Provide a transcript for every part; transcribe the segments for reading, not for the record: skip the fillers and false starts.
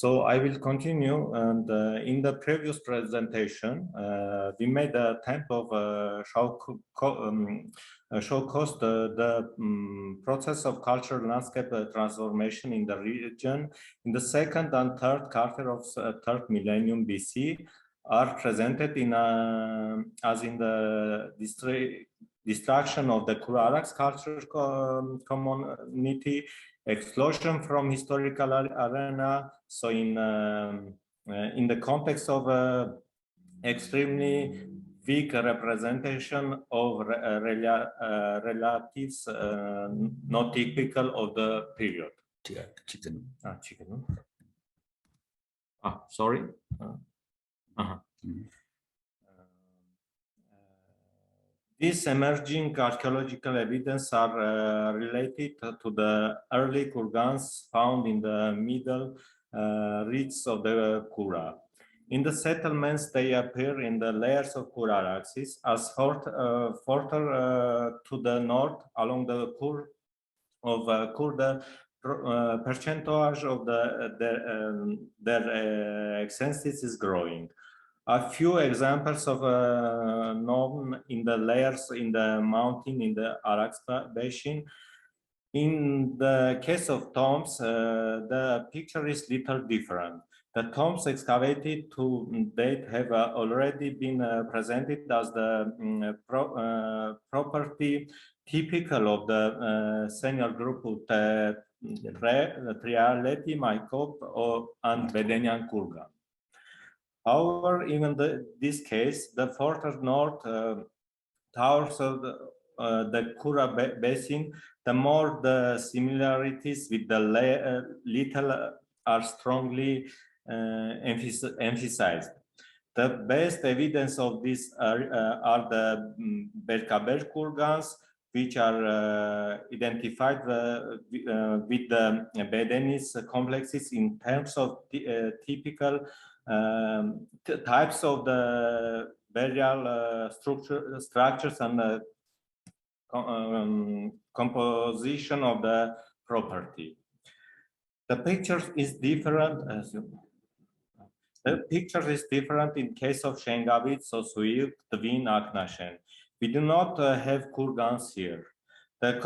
So I will continue, and in the previous presentation, we made an attempt of showcase the process of cultural landscape transformation in the region in the second and third quarter of third millennium BC are presented in as in the destruction of the Kurarax culture community, explosion from historical arena. So in the context of extremely weak representation of relatives not typical of the period. Sorry. These emerging archaeological evidence are related to the early kurgans found in the middle reaches of the Kura. In the settlements, they appear in the layers of Kuraraxis as further to the north along the Kur of the percentage of their extensis is growing. A few examples of known in the layers in the mountain in the Arax basin. In the case of tombs, the picture is little different. The tombs excavated to date have already been presented as the property typical of the senior group of Trialeti, Maikop, and BADALYAN kurgan. However, even this case, the further north towers of the Kura basin, the more the similarities with the little are strongly emphasized. The best evidence of this are the Berkaber kurgans, which are identified with the Bedenis complexes in terms of typical types of the burial structures and composition of the property. The picture is different. The picture is different in case of Shengavit, Sosuir, Tvin, Aknashen. We do not have kurgans here. The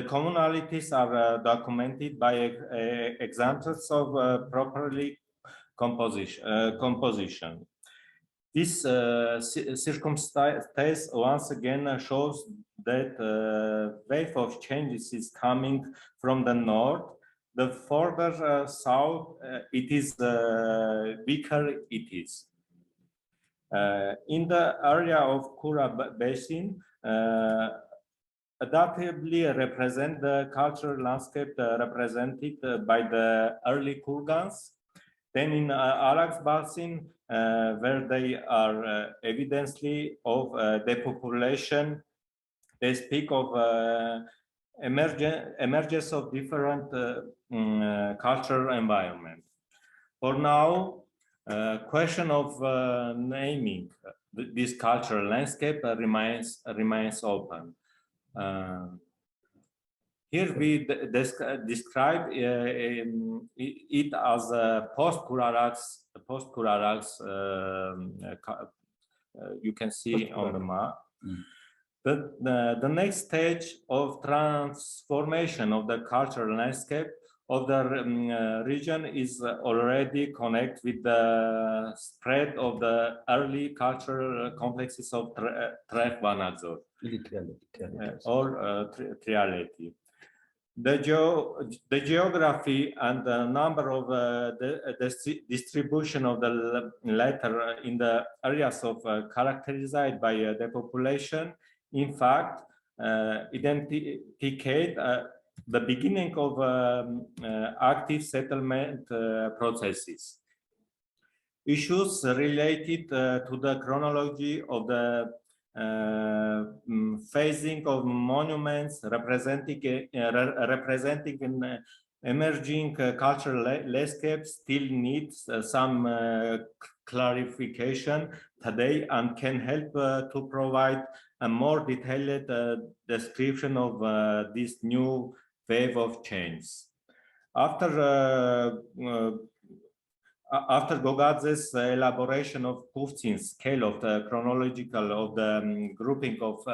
commonalities are documented by examples of properly composition. This circumstance once again shows that wave of changes is coming from the north. The further south it is, weaker it is. In the area of Kura basin, adaptively represent the cultural landscape represented by the early kurgans. Then in Arax basin, where they are evidently of depopulation, they speak of emergence of different cultural environment. For now, question of naming this cultural landscape remains open. Here we describe it as a post-Kurarax. You can see on the map. The next stage of transformation of the cultural landscape of the region is already connected with the spread of the early cultural complexes of Tref-Vanadzor or Trialeti. The geography and the number of the distribution of the latter in the areas of characterized by depopulation, in fact, identify the beginning of active settlement processes. Issues related to the chronology of the phasing of monuments representing an emerging cultural landscape still needs some clarification today and can help to provide a more detailed description of this new wave of change. After Gogadze's elaboration of Puftin's scale of the chronological of the grouping of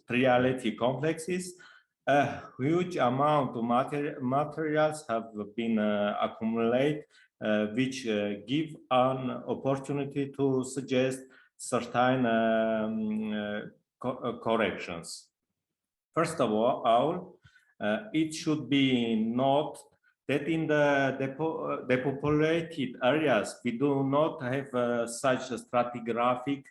triality complexes, a huge amount of materials have been accumulated, which give an opportunity to suggest certain corrections. First of all, it should be noted that in the depopulated areas, we do not have such a stratigraphic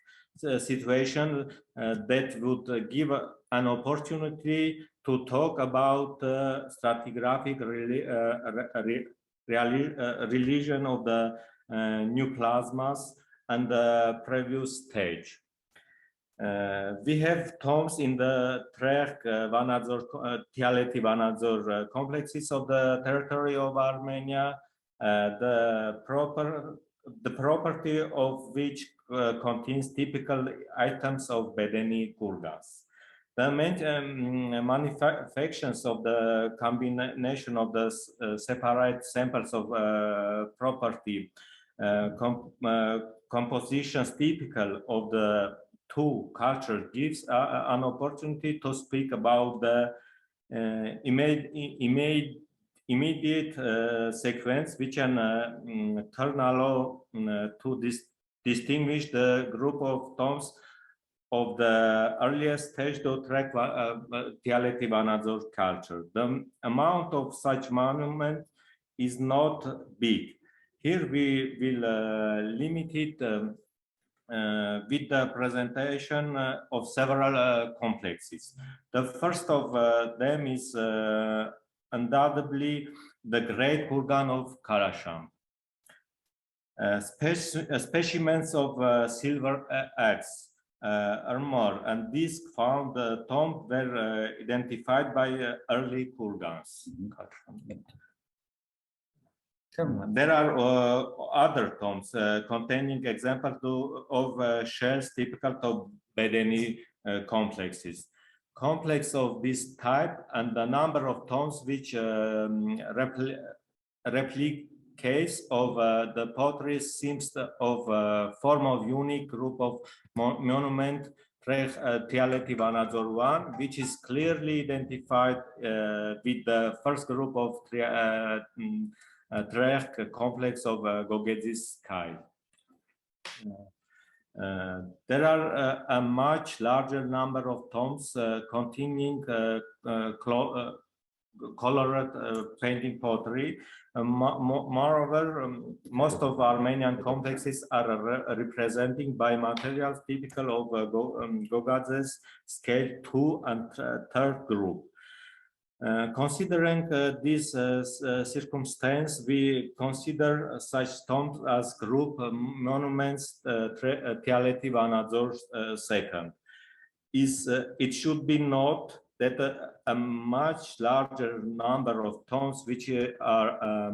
situation that would give an opportunity to talk about stratigraphic religion of the new plasmas and the previous stage. We have tombs in the Trek, Vanadzor, Tialeti Vanadzor complexes of the territory of Armenia, the property of which contains typical items of Bedeni kurgans. The manufactures of the combination of the separate samples of property compositions typical of the two cultures gives an opportunity to speak about the immediate sequence which can turn allow to distinguish the group of tombs of the earliest stage to track Tialeti Vanadzor culture. The amount of such monument is not big. Here we will limit it with the presentation of several complexes. The first of them is undoubtedly the Great Kurgan of Karasham. Specimens of silver axe, armor, and disc found tomb were identified by early Kurgans. There are other tombs containing examples of shells typical of Bedeni complexes. Complex of this type and the number of tombs which replicates of the pottery seems of form of unique group of monument Tialeti Vanadzor 1, which is clearly identified with the first group of Trek complex of Gogedzis Sky. There are a much larger number of tombs containing colored painting pottery. Moreover, most of Armenian complexes are representing by materials typical of Gogadzes scale 2 and 3rd group. Considering this circumstance, we consider such tombs as group monuments Tialeti Vanadzor II. It should be noted that a much larger number of tombs which are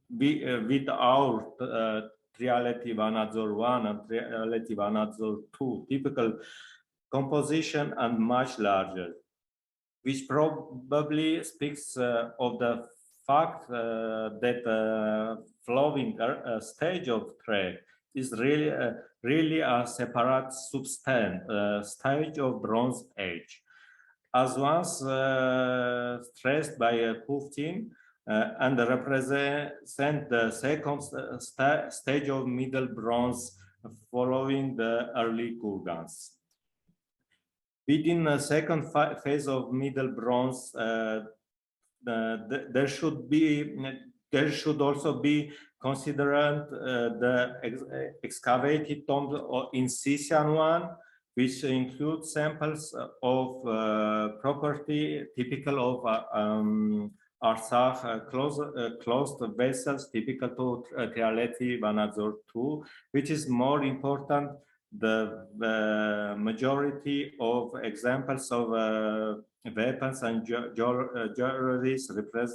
with our Tialeti Vanadzor 1 and Tialeti Vanadzor 2 typical composition and much larger, which probably speaks of the fact that flowing stage of trade is really a separate substance stage of Bronze Age. As once stressed by Puftin, and represent the second stage of Middle Bronze following the early Kurgans. Within the second phase of Middle Bronze, there should also be considered the excavated tombs in Sisian 1, which include samples of property typical of Arsakh closed vessels typical to Tialeti Vanadzor 2, which is more important. The majority of examples of weapons and jewelry repeat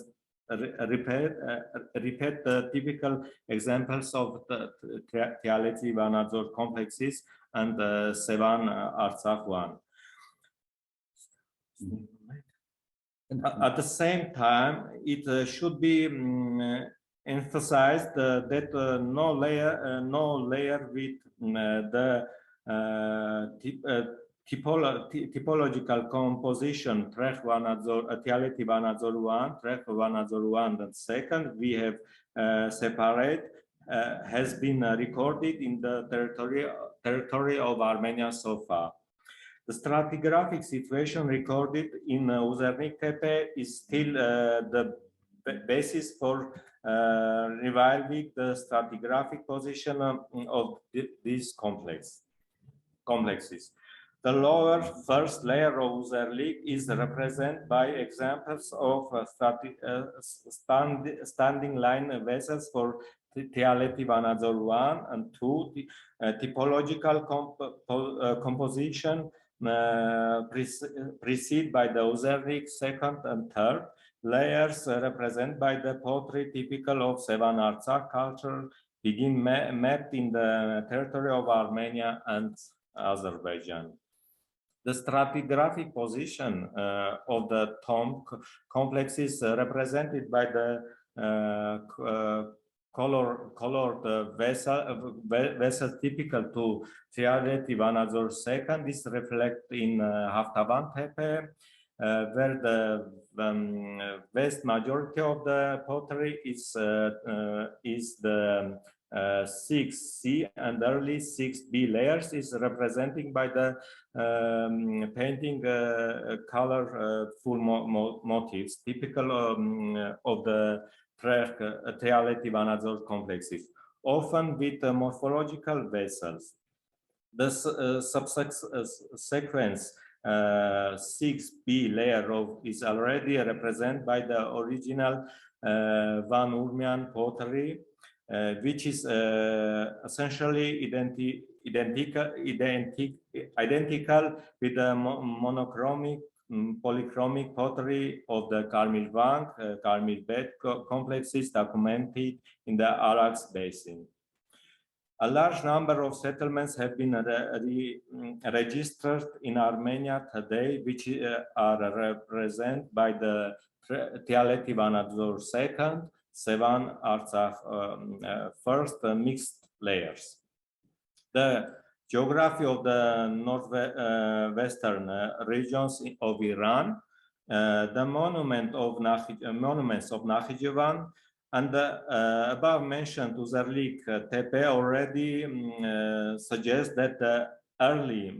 the typical examples of the Tialeti Vanadzor complexes and Sevan Artsakh 1. At the same time, it should be emphasized that no layer with the typological composition Trech Vanadzor, Tialeti Vanadzor 1, Trech Vanadzor 1, and second, we have separate has been recorded in the territory of Armenia so far. The stratigraphic situation recorded in Uzernik Tepe is still the basis for reviving the stratigraphic position of these complexes. The lower first layer of Uzerlik is represented by examples of standing line vessels for Tialeti Vanadzor 1 and 2, typological composition preceded by the Uzernik second and third layers represented by the pottery typical of Sevan Artsakh culture begin mapped in the territory of Armenia and Azerbaijan. The stratigraphic position of the tomb complexes represented by the colored vessel typical to Tialeti Vanadzor II is reflected in Haftavan Tepe, where the vast majority of the pottery is the 6C and early 6B layers is representing by the painting color full motifs typical of the Tialeti Vanadzor complexes, often with morphological vessels. The subsequence 6B layer is already represented by the original Van Urmian pottery, which is essentially identical with the monochromic polychromic pottery of the Karmil Vang, Karmil Bed complexes documented in the Arax Basin. A large number of settlements have been registered in Armenia today, which are represented by the Tialeti Vanadzor II, Sevan Artsakh first mixed layers. The geography of the northwestern regions of Iran, the monuments of Nakhichevan, and the above mentioned Uzerlik Tepe already suggest that the early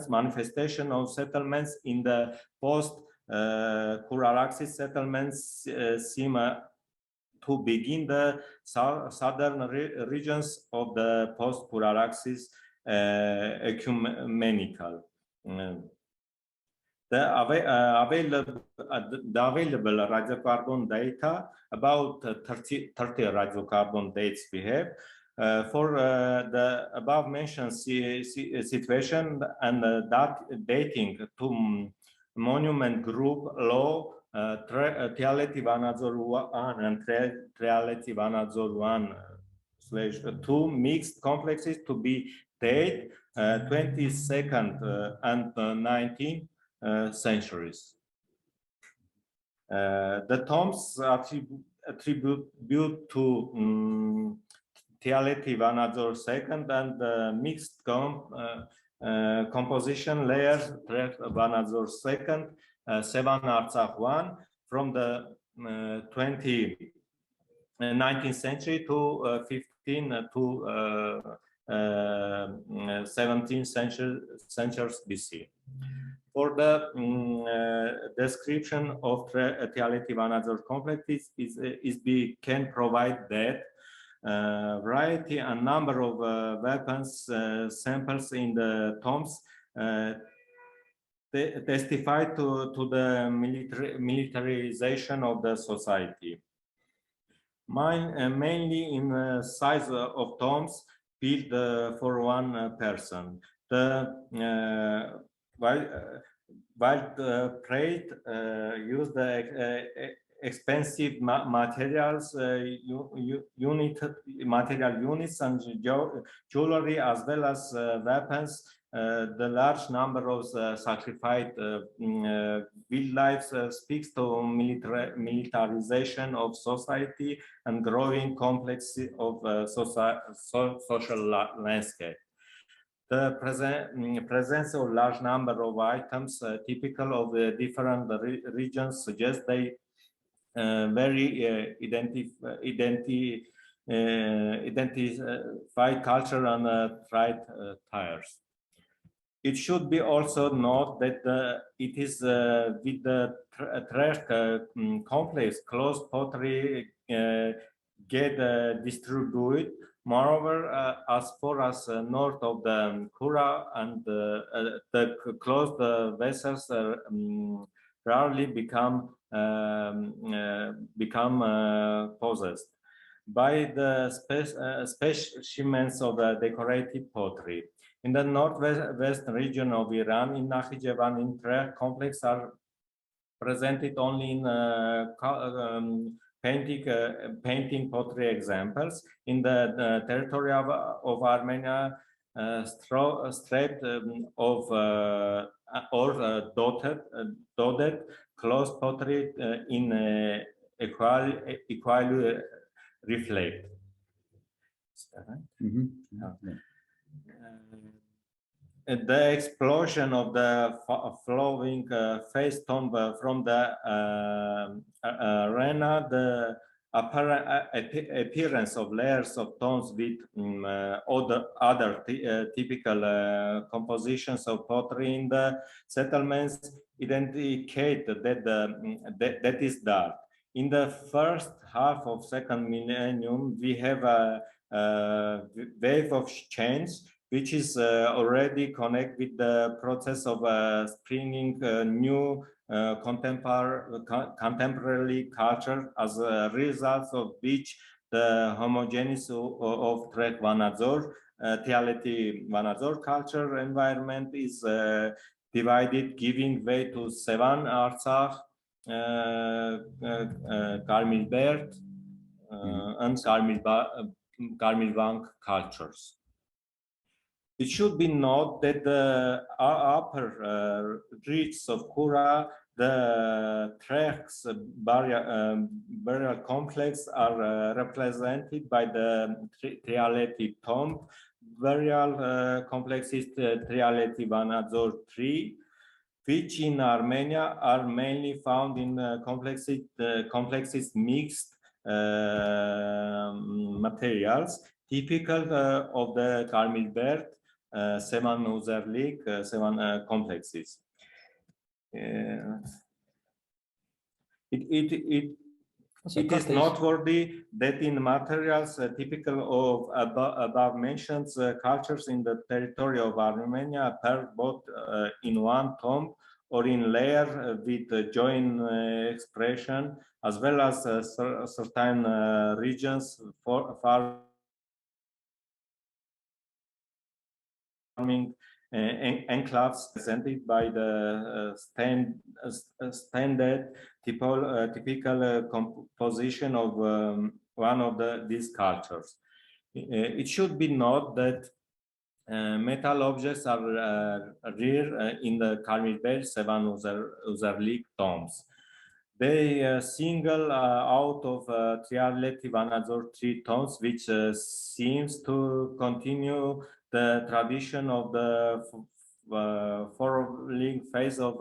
manifestation of settlements in the post-Kuraraxis settlements seem to begin the southern regions of the post-Kuraraxis ecumenical. The available radiocarbon data, about 30 radiocarbon dates we have, for the above mentioned situation and dating to monument group low Tialeti Vanadzor 1 and Tialeti Vanadzor 1/2 mixed complexes to be dated 22nd and 19th centuries. The tombs attribute to Tialeti Vanadzor II and mixed composition layers Vanadzor II, Sevan Artsakh 1 from the 19th century to 15th to 17th centuries BC. For the description of Tialeti Vanadzor complex, we can provide that variety and number of weapons samples in the tombs testify to the militarization of the society. Mainly in size of tombs built for one person. While the plate used expensive materials, material units and jewelry, as well as weapons. The large number of sacrificed wildlife speaks to militarization of society and growing complexity of social landscape. The presence of large number of items typical of different regions suggests they very identify culture and trade tires. It should be also noted that it is with the Trek complex closed pottery get distributed. Moreover, as far as north of the Kura and the closed vessels rarely become possessed by the specimens of decorated pottery. In the northwest region of Iran, in Nakhichevan, in Trek complex are presented only in painting pottery examples. In the territory of Armenia, strip of or dotted closed pottery in equally reflect. The explosion of the flowing face tomb from the arena, the appearance of layers of tombs with other typical compositions of pottery in the settlements indicate that that is dark. In the first half of second millennium, we have a wave of change, which is already connected with the process of springing new contemporary culture, as a result of which the homogeneity of Trek Vanadzor, Vanadzor culture environment is divided, giving way to Sevan, Artsakh, Karmilbert, and Karmilbank cultures. It should be noted that the upper reaches of Kura, the Trek's burial complex, are represented by the trialeti tomb. Burial complex is trialeti Vanadzor 3, which in Armenia are mainly found in complexes mixed materials, typical of the Karmilbert, Sevan Uzerlik, Sevan complexes. It is noteworthy that in materials typical of above mentioned cultures in the territory of Armenia appear both in one tomb or in layer with joint expression, as well as certain regions farming enclaves presented by the standard typical composition of one of these cultures. It should be noted that metal objects are rare in the Karmilbert Sevan Uzerlik tombs. They single out of Trialeti Vanadzor 3 tombs, which seems to continue the tradition of the following phase of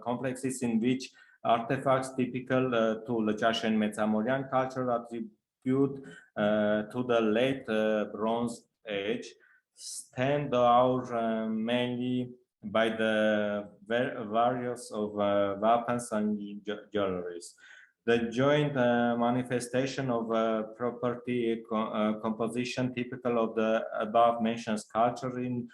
complexes in which artifacts typical to Lăceașeni Mețamorian culture attribute to the late Bronze Age stand out mainly by the various of weapons and jewelries. The joint manifestation of property composition typical of the above mentioned culture in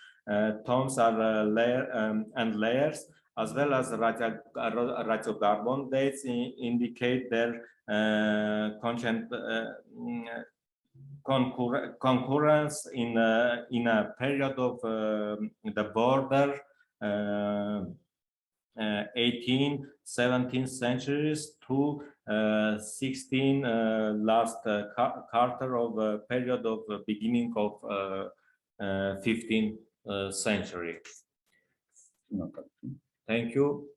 tombs are layers, as well as radiocarbon dates indicate their concurrence in a period of the border 18th, 17th centuries to 16 last quarter of period of beginning of 15th century. Thank you.